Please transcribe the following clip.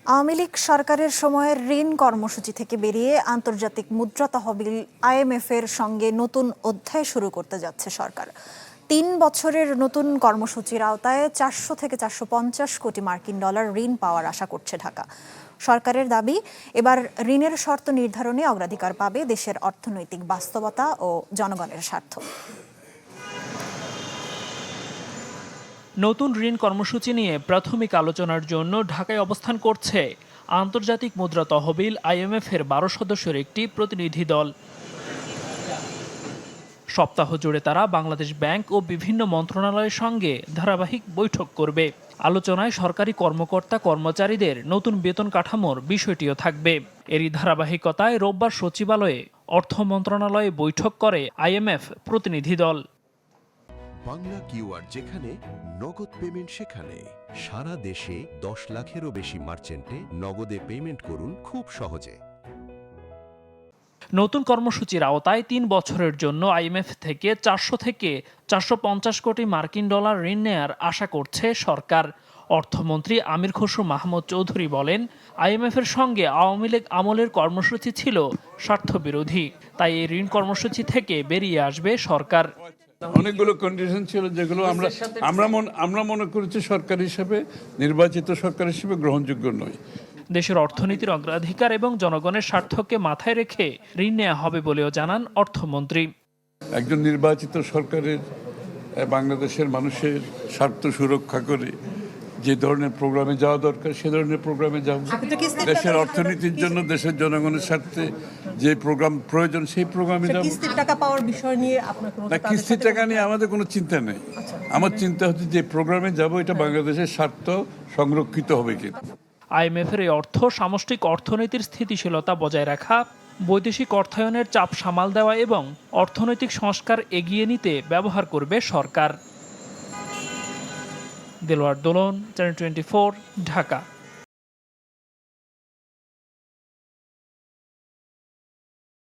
আওয়ামী লীগ সরকারের সময়ের ঋণ কর্মসূচি থেকে বেরিয়ে আন্তর্জাতিক মুদ্রা তহবিল IMF এর সঙ্গে নতুন অধ্যায় শুরু করতে যাচ্ছে সরকার। ৩ বছরের নতুন কর্মসূচির আওতায় 400 থেকে 450 কোটি মার্কিন ডলার ঋণ পাওয়ার আশা করছে ঢাকা। সরকারের দাবি, এবার ঋণের শর্ত নির্ধারণে অগ্রাধিকার পাবে দেশের অর্থনৈতিক বাস্তবতা ও জনগণের স্বার্থ। নতুন ঋণ কর্মসূচি নিয়ে প্রাথমিক আলোচনার জন্য ঢাকায় অবস্থান করছে আন্তর্জাতিক মুদ্রা তহবিল IMF এর 12 সদস্যের একটি প্রতিনিধি দল। সপ্তাহ জুড়ে তারা বাংলাদেশ ব্যাংক ও বিভিন্ন মন্ত্রণালয়ের সঙ্গে ধারাবাহিক বৈঠক করবে। আলোচনায় সরকারি কর্মকর্তা কর্মচারীদের নতুন বেতন কাঠামোর বিষয়টিও থাকবে। এরই ধারাবাহিকতায় রোববার সচিবালয়ে অর্থ মন্ত্রণালয়ে বৈঠক করে IMF প্রতিনিধি দল। বাংলা কিউআর যেখানে নগদ পেমেন্ট সেখানে। সারা দেশে 10 লাখেরও বেশি মার্চেন্টে নগদে পেমেন্ট করুন খুব সহজে। নতুন কর্মসূচির আওতায় 3 বছরের জন্য IMF থেকে 400 থেকে 450 কোটি মার্কিন ডলার ঋণ নেয়ার আশা করছে সরকার। অর্থমন্ত্রী আমির খসরু মাহমুদ চৌধুরী বলেন, IMF এর সঙ্গে আওয়ামী লীগ আমলের কর্মসূচি ছিল স্বার্থবিরোধী, তাই এই ঋণ কর্মসূচি থেকে বেরিয়ে আসবে সরকার। অনেকগুলো কন্ডিশন ছিল যেগুলো আমরা মনে করেছি সরকার হিসেবে, নির্বাচিত সরকার হিসেবে গ্রহণযোগ্য নয়। দেশের অর্থনীতির অগ্রাধিকার এবং জনগণের স্বার্থকে মাথায় রেখে ঋণ নেওয়া হবে বলেও জানান অর্থমন্ত্রী। একজন নির্বাচিত সরকারের বাংলাদেশের মানুষের স্বার্থ সুরক্ষা করে যে ধরনের প্রোগ্রামে যাওয়া দরকার সে ধরনের প্রোগ্রামে যাওয়া, দেশের অর্থনীতির জন্য দেশের জনগণের স্বার্থে যে প্রোগ্রাম প্রয়োজন সেই প্রোগ্রামে যাবো। কিস্তির টাকা পাওয়ার বিষয় নিয়ে আপনার কোনো কিস্তির টাকা নিয়ে আমাদের কোনো চিন্তা নেই। আমার চিন্তা হচ্ছে যে প্রোগ্রামে যাব এটা বাংলাদেশের স্বার্থ সংরক্ষিত হবে কিনা। IMF এর এই অর্থ সামষ্টিক অর্থনীতির স্থিতিশীলতা বজায় রাখা, বৈদেশিক অর্থায়নের চাপ সামাল দেওয়া এবং অর্থনৈতিক সংস্কার এগিয়ে নিতে ব্যবহার করবে সরকার। দেলোয়ার দোলন, চ্যানেল 24, ঢাকা।